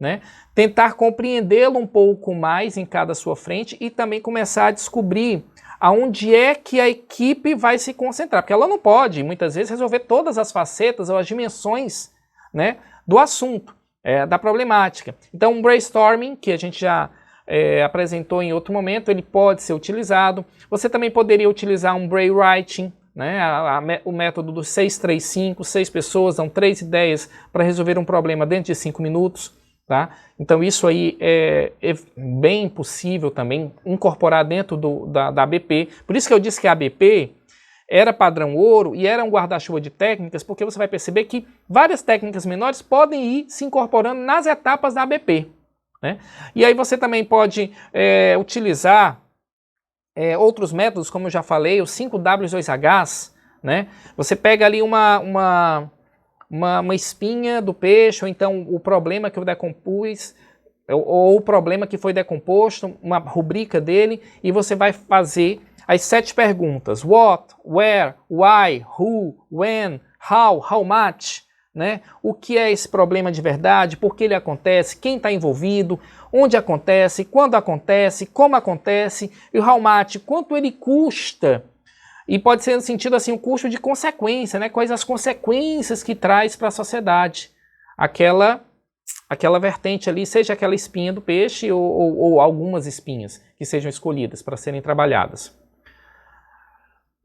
né? Tentar compreendê-lo um pouco mais em cada sua frente e também começar a descobrir aonde é que a equipe vai se concentrar, porque ela não pode, muitas vezes, resolver todas as facetas ou as dimensões, né, do assunto, da problemática. Então, um brainstorming, que a gente já apresentou em outro momento, ele pode ser utilizado. Você também poderia utilizar um brainwriting, né, o método do 6-3-5, 6 pessoas dão 3 ideias para resolver um problema dentro de 5 minutos. Tá? Então isso aí é bem possível também incorporar dentro da ABP. Por isso que eu disse que a ABP era padrão ouro e era um guarda-chuva de técnicas, porque você vai perceber que várias técnicas menores podem ir se incorporando nas etapas da ABP. Né? E aí você também pode utilizar outros métodos, como eu já falei, os 5W2Hs. Né? Você pega ali uma espinha do peixe, ou então o problema que eu decompus, ou o problema que foi decomposto, uma rubrica dele, e você vai fazer as 7 perguntas: what, where, why, who, when, how much, né? O que é esse problema de verdade, por que ele acontece, quem está envolvido, onde acontece, quando acontece, como acontece, e o how much, quanto ele custa. E pode ser no sentido assim, o custo de consequência, né? Quais as consequências que traz para a sociedade aquela vertente ali, seja aquela espinha do peixe ou algumas espinhas que sejam escolhidas para serem trabalhadas.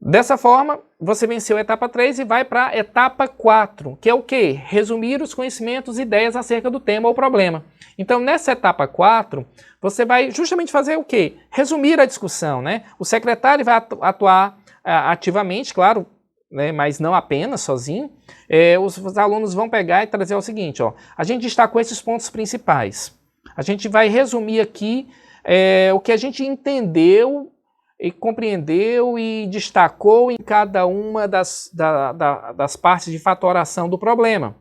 Dessa forma, você venceu a etapa 3 e vai para a etapa 4, que é o quê? Resumir os conhecimentos e ideias acerca do tema ou problema. Então, nessa etapa 4, você vai justamente fazer o quê? Resumir a discussão, né? O secretário vai atuar ativamente, claro, né, mas não apenas sozinho. Os alunos vão pegar e trazer o seguinte, ó, a gente destacou esses pontos principais. A gente vai resumir aqui o que a gente entendeu e compreendeu e destacou em cada uma das partes de fatoração do problema.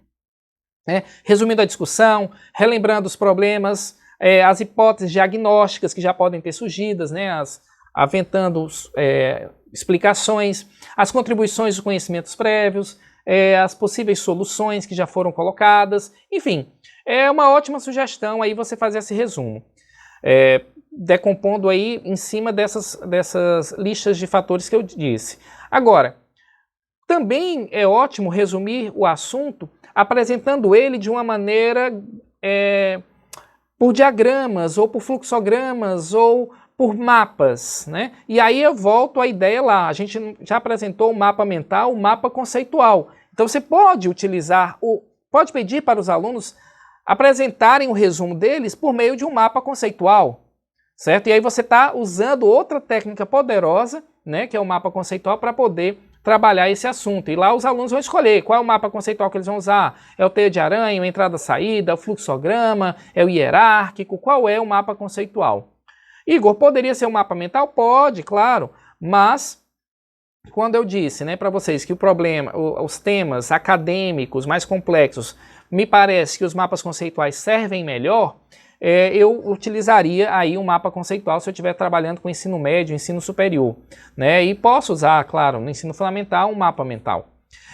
Né? Resumindo a discussão, relembrando os problemas, as hipóteses diagnósticas que já podem ter surgidas, né, aventando explicações, as contribuições dos conhecimentos prévios, as possíveis soluções que já foram colocadas, enfim, é uma ótima sugestão aí você fazer esse resumo, decompondo aí em cima dessas listas de fatores que eu disse. Agora, também é ótimo resumir o assunto apresentando ele de uma maneira por diagramas, ou por fluxogramas, ou por mapas, né? E aí eu volto à ideia lá, a gente já apresentou o mapa mental, o mapa conceitual. Então você pode utilizar, pode pedir para os alunos apresentarem o resumo deles por meio de um mapa conceitual, certo? E aí você está usando outra técnica poderosa, né, que é o mapa conceitual, para poder trabalhar esse assunto. E lá os alunos vão escolher qual é o mapa conceitual que eles vão usar. É o teia de aranha, a entrada-saída, o fluxograma, é o hierárquico, qual é o mapa conceitual? Igor, poderia ser um mapa mental? Pode, claro, mas quando eu disse, né, para vocês que o problema, os temas acadêmicos mais complexos, me parece que os mapas conceituais servem melhor, eu utilizaria aí um mapa conceitual se eu estiver trabalhando com ensino médio, ensino superior, né, e posso usar, claro, no ensino fundamental um mapa mental.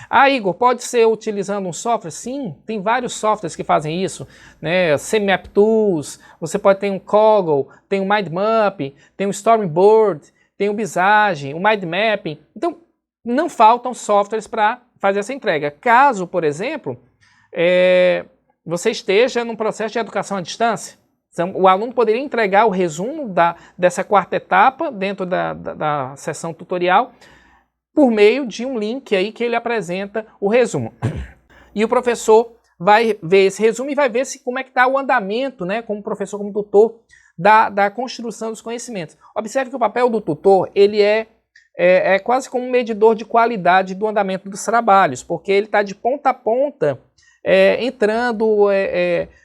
Ah, Igor, pode ser utilizando um software? Sim, tem vários softwares que fazem isso, né? CMap Tools, você pode ter um Coggle, tem o MindMap, tem o Storyboard, tem o Visage, o MindMapping. Então, não faltam softwares para fazer essa entrega. Caso, por exemplo, você esteja num processo de educação à distância, então, o aluno poderia entregar o resumo dessa 4ª etapa dentro da sessão tutorial, por meio de um link aí que ele apresenta o resumo. E o professor vai ver esse resumo e vai ver como é que está o andamento, né, como professor, como tutor, da construção dos conhecimentos. Observe que o papel do tutor, ele é quase como um medidor de qualidade do andamento dos trabalhos, porque ele está de ponta a ponta, entrando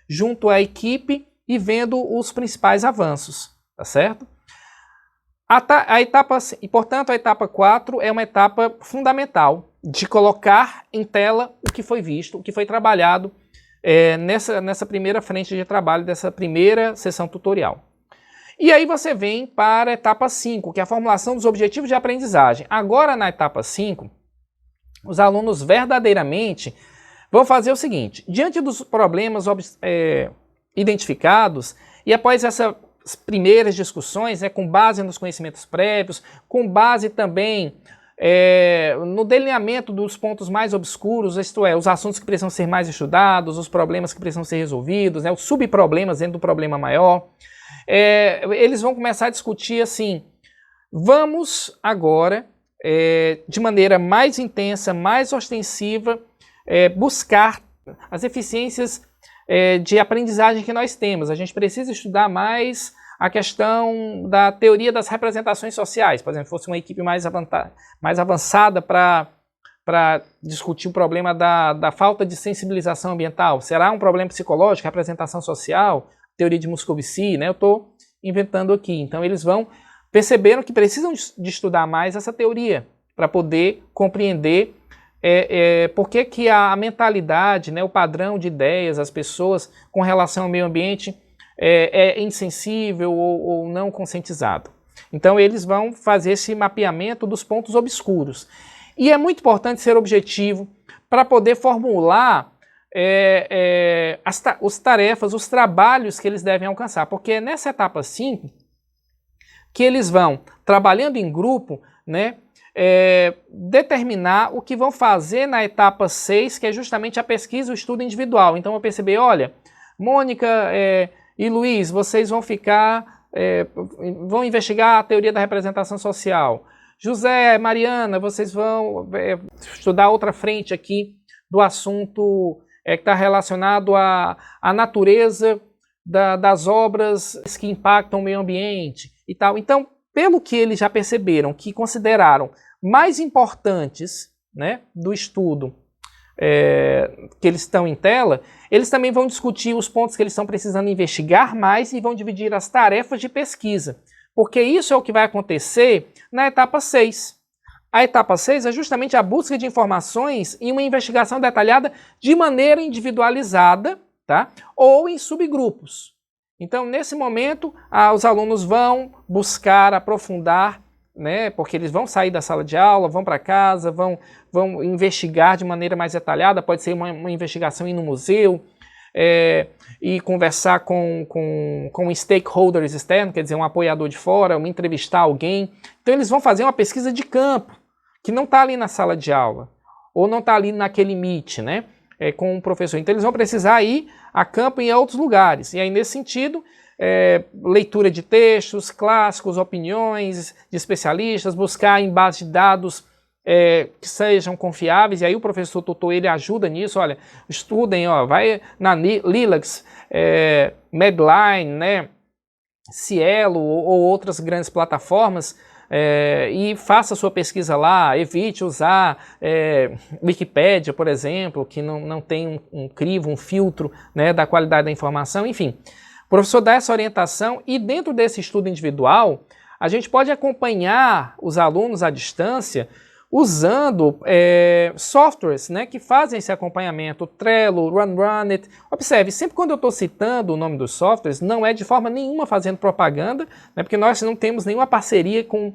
junto à equipe e vendo os principais avanços, tá certo? Portanto, a etapa 4 é uma etapa fundamental de colocar em tela o que foi visto, o que foi trabalhado nessa primeira frente de trabalho, dessa primeira sessão tutorial. E aí você vem para a etapa 5, que é a formulação dos objetivos de aprendizagem. Agora, na etapa 5, os alunos verdadeiramente vão fazer o seguinte: diante dos problemas identificados, e após primeiras discussões, né, com base nos conhecimentos prévios, com base também no delineamento dos pontos mais obscuros, isto é, os assuntos que precisam ser mais estudados, os problemas que precisam ser resolvidos, né, os subproblemas dentro do problema maior. Eles vão começar a discutir assim, vamos agora, de maneira mais intensa, mais ostensiva, buscar as eficiências de aprendizagem que nós temos. A gente precisa estudar mais a questão da teoria das representações sociais, por exemplo, fosse uma equipe mais avançada para discutir o problema da falta de sensibilização ambiental. Será um problema psicológico, representação social, teoria de Moscovici, né? Eu estou inventando aqui. Então eles perceberam que precisam de estudar mais essa teoria para poder compreender por que a mentalidade, né, o padrão de ideias, as pessoas com relação ao meio ambiente é insensível ou não conscientizado. Então eles vão fazer esse mapeamento dos pontos obscuros. E é muito importante ser objetivo para poder formular as tarefas, os trabalhos que eles devem alcançar. Porque é nessa etapa 5 que eles vão, trabalhando em grupo, né, determinar o que vão fazer na etapa 6, que é justamente a pesquisa e o estudo individual. Então eu perceber, olha, Mônica e Luiz, vocês vão vão investigar a teoria da representação social. José, Mariana, vocês vão estudar outra frente aqui do assunto que está relacionado à natureza das obras que impactam o meio ambiente e tal. Então, pelo que eles já perceberam, que consideraram mais importantes, né, do estudo que eles estão em tela, eles também vão discutir os pontos que eles estão precisando investigar mais e vão dividir as tarefas de pesquisa, porque isso é o que vai acontecer na etapa 6. A etapa 6 é justamente a busca de informações e uma investigação detalhada de maneira individualizada, tá? Ou em subgrupos. Então, nesse momento, os alunos vão buscar aprofundar, né, porque eles vão sair da sala de aula, vão para casa, vão investigar de maneira mais detalhada, pode ser uma investigação ir no museu e conversar com stakeholders externos, quer dizer, um apoiador de fora, entrevistar alguém. Então eles vão fazer uma pesquisa de campo, que não está ali na sala de aula, ou não está ali naquele meet, né, com o professor. Então eles vão precisar ir a campo em outros lugares. E aí, nesse sentido, leitura de textos clássicos, opiniões de especialistas, buscar em base de dados que sejam confiáveis, e aí o professor tutor ele ajuda nisso. Olha, estudem, vai na Lilacs, Medline, né, Cielo ou outras grandes plataformas, e faça sua pesquisa lá, evite usar Wikipédia, por exemplo, que não tem um crivo, um filtro, né, da qualidade da informação, enfim. O professor dá essa orientação e dentro desse estudo individual, a gente pode acompanhar os alunos à distância usando softwares, né, que fazem esse acompanhamento, Trello, Runit. Observe, sempre quando eu estou citando o nome dos softwares, não é de forma nenhuma fazendo propaganda, né, porque nós não temos nenhuma parceria com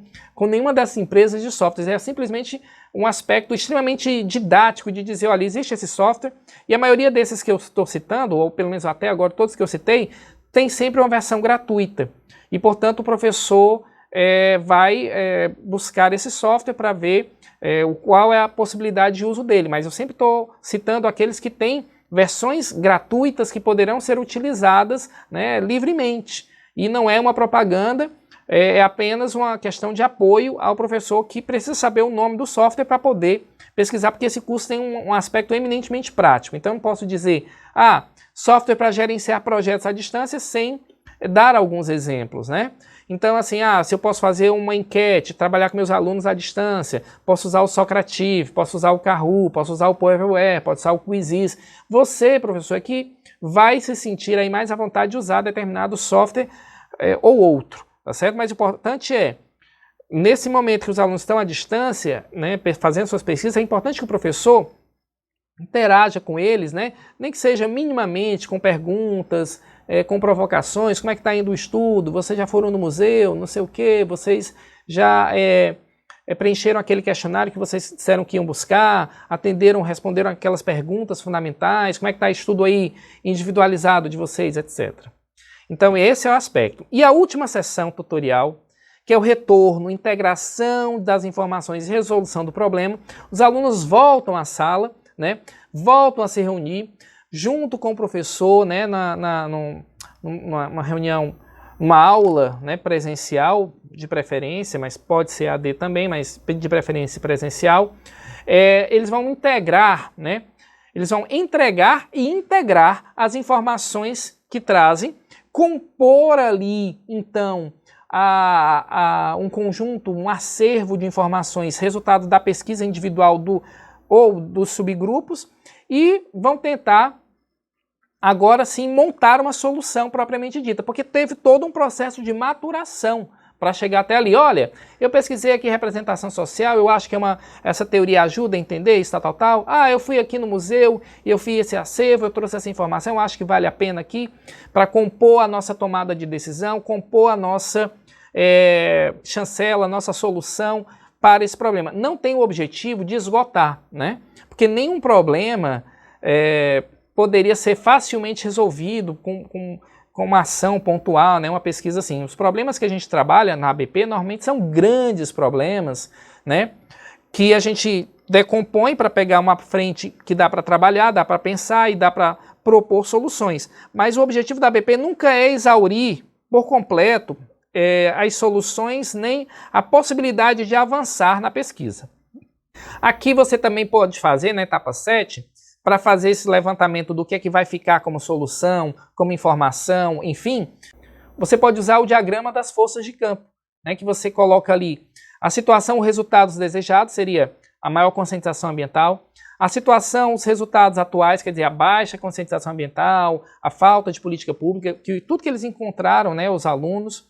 nenhuma dessas empresas de softwares, é simplesmente um aspecto extremamente didático de dizer, olha, existe esse software, e a maioria desses que eu estou citando, ou pelo menos até agora todos que eu citei, tem sempre uma versão gratuita, e portanto o professor vai buscar esse software para ver qual é a possibilidade de uso dele, mas eu sempre estou citando aqueles que têm versões gratuitas que poderão ser utilizadas, né, livremente, e não é uma propaganda, é apenas uma questão de apoio ao professor que precisa saber o nome do software para poder pesquisar, porque esse curso tem um aspecto eminentemente prático. Então eu posso dizer, software para gerenciar projetos à distância, sem dar alguns exemplos, né? Então, assim, se eu posso fazer uma enquete, trabalhar com meus alunos à distância, posso usar o Socrative, posso usar o Kahoot, posso usar o Powerware, posso usar o Quizzes. Você, professor, é que vai se sentir aí mais à vontade de usar determinado software ou outro, tá certo? Mas o importante nesse momento que os alunos estão à distância, né, fazendo suas pesquisas, é importante que o professor interaja com eles, né, nem que seja minimamente com perguntas, com provocações, como é que está indo o estudo, vocês já foram no museu, não sei o que, vocês já preencheram aquele questionário que vocês disseram que iam buscar, responderam aquelas perguntas fundamentais, como é que está o estudo aí individualizado de vocês, etc. Então esse é o aspecto. E a última sessão tutorial, que é o retorno, integração das informações e resolução do problema, os alunos voltam à sala, né, voltam a se reunir junto com o professor, né, numa reunião, uma aula, né, presencial, de preferência, mas pode ser AD também, mas de preferência presencial. Eles vão integrar, né, eles vão entregar e integrar as informações que trazem, compor ali, então, um conjunto, um acervo de informações, resultado da pesquisa individual ou dos subgrupos, e vão tentar, agora sim, montar uma solução propriamente dita, porque teve todo um processo de maturação para chegar até ali. Olha, eu pesquisei aqui representação social, eu acho que essa teoria ajuda a entender isso, tal. Ah, eu fui aqui no museu, eu fiz esse acervo, eu trouxe essa informação, eu acho que vale a pena aqui para compor a nossa tomada de decisão, compor a nossa chancela, a nossa solução para esse problema. Não tem o objetivo de esgotar, né? Porque nenhum problema poderia ser facilmente resolvido com uma ação pontual, né, uma pesquisa assim. Os problemas que a gente trabalha na ABP normalmente são grandes problemas, né, que a gente decompõe para pegar uma frente que dá para trabalhar, dá para pensar e dá para propor soluções. Mas o objetivo da ABP nunca é exaurir por completo as soluções nem a possibilidade de avançar na pesquisa. Aqui você também pode fazer, na etapa 7, para fazer esse levantamento do que é que vai ficar como solução, como informação, enfim, você pode usar o diagrama das forças de campo, né, que você coloca ali a situação, os resultados desejados, seria a maior conscientização ambiental, a situação, os resultados atuais, quer dizer, a baixa conscientização ambiental, a falta de política pública, tudo que eles encontraram, né, os alunos,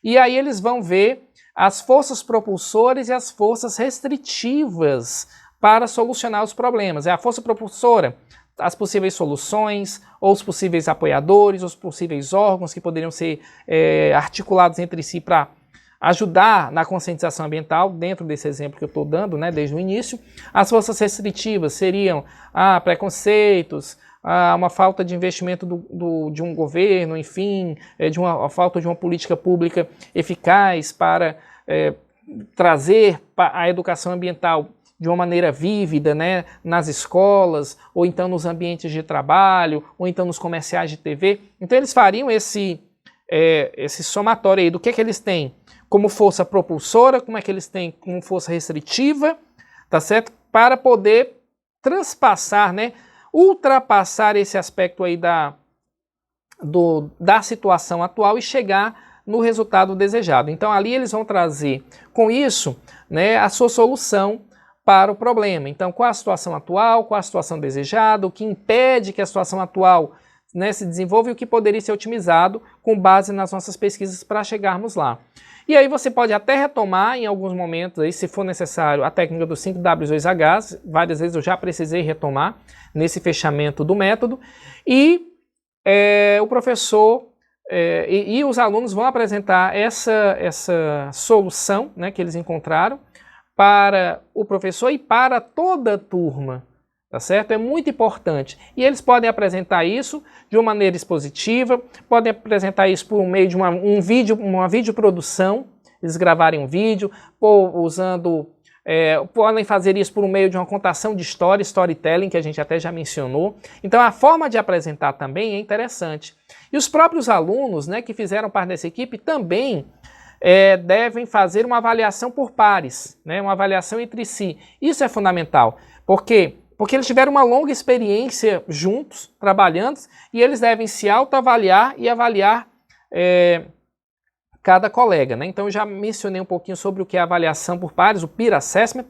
e aí eles vão ver as forças propulsoras e as forças restritivas para solucionar os problemas. É a força propulsora, as possíveis soluções, ou os possíveis apoiadores, os possíveis órgãos que poderiam ser articulados entre si para ajudar na conscientização ambiental, dentro desse exemplo que eu estou dando, né, desde o início. As forças restritivas seriam preconceitos, uma falta de investimento de um governo, enfim, a falta de uma política pública eficaz para trazer a educação ambiental de uma maneira vívida, né, nas escolas, ou então nos ambientes de trabalho, ou então nos comerciais de TV. Então eles fariam esse somatório aí do que eles têm como força propulsora, como é que eles têm como força restritiva, tá certo? Para poder transpassar, né, ultrapassar esse aspecto aí da situação atual e chegar no resultado desejado. Então ali eles vão trazer com isso, né, a sua solução para o problema. Então, qual a situação atual, qual a situação desejada, o que impede que a situação atual, né, se desenvolva e o que poderia ser otimizado com base nas nossas pesquisas para chegarmos lá. E aí você pode até retomar em alguns momentos, aí, se for necessário, a técnica dos 5W2H, várias vezes eu já precisei retomar nesse fechamento do método, e o professor e os alunos vão apresentar essa solução, né, que eles encontraram, para o professor e para toda a turma, tá certo? É muito importante. E eles podem apresentar isso de uma maneira expositiva, podem apresentar isso por meio de uma videoprodução, eles gravarem um vídeo, podem fazer isso por meio de uma contação de história, storytelling, que a gente até já mencionou. Então a forma de apresentar também é interessante. E os próprios alunos, né, que fizeram parte dessa equipe também devem fazer uma avaliação por pares, né, uma avaliação entre si. Isso é fundamental. Por quê? Porque eles tiveram uma longa experiência juntos, trabalhando, e eles devem se autoavaliar e avaliar cada colega, né? Então eu já mencionei um pouquinho sobre o que é avaliação por pares, o peer assessment,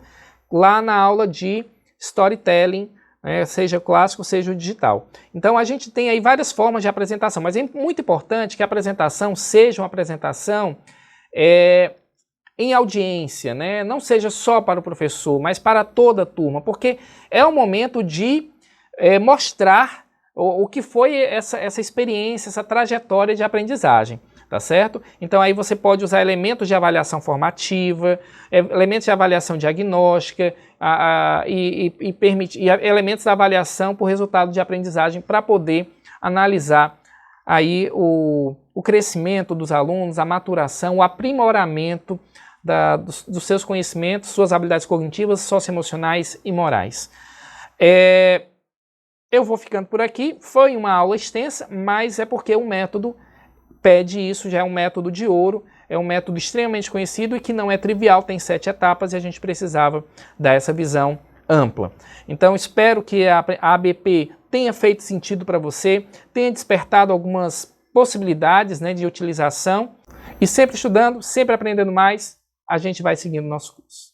lá na aula de storytelling, né, seja clássico, seja o digital. Então a gente tem aí várias formas de apresentação, mas é muito importante que a apresentação seja uma apresentação em audiência, né? Não seja só para o professor, mas para toda a turma, porque é o momento de mostrar o que foi essa experiência, essa trajetória de aprendizagem, tá certo? Então aí você pode usar elementos de avaliação formativa, elementos de avaliação diagnóstica e elementos da avaliação por resultado de aprendizagem para poder analisar aí o crescimento dos alunos, a maturação, o aprimoramento dos seus conhecimentos, suas habilidades cognitivas, socioemocionais e morais. Eu vou ficando por aqui. Foi uma aula extensa, mas é porque o método pede isso, já é um método de ouro, é um método extremamente conhecido e que não é trivial, tem 7 etapas e a gente precisava dar essa visão ampla. Então espero que a ABP tenha feito sentido para você, tenha despertado algumas possibilidades, né, de utilização, e sempre estudando, sempre aprendendo mais, a gente vai seguindo o nosso curso.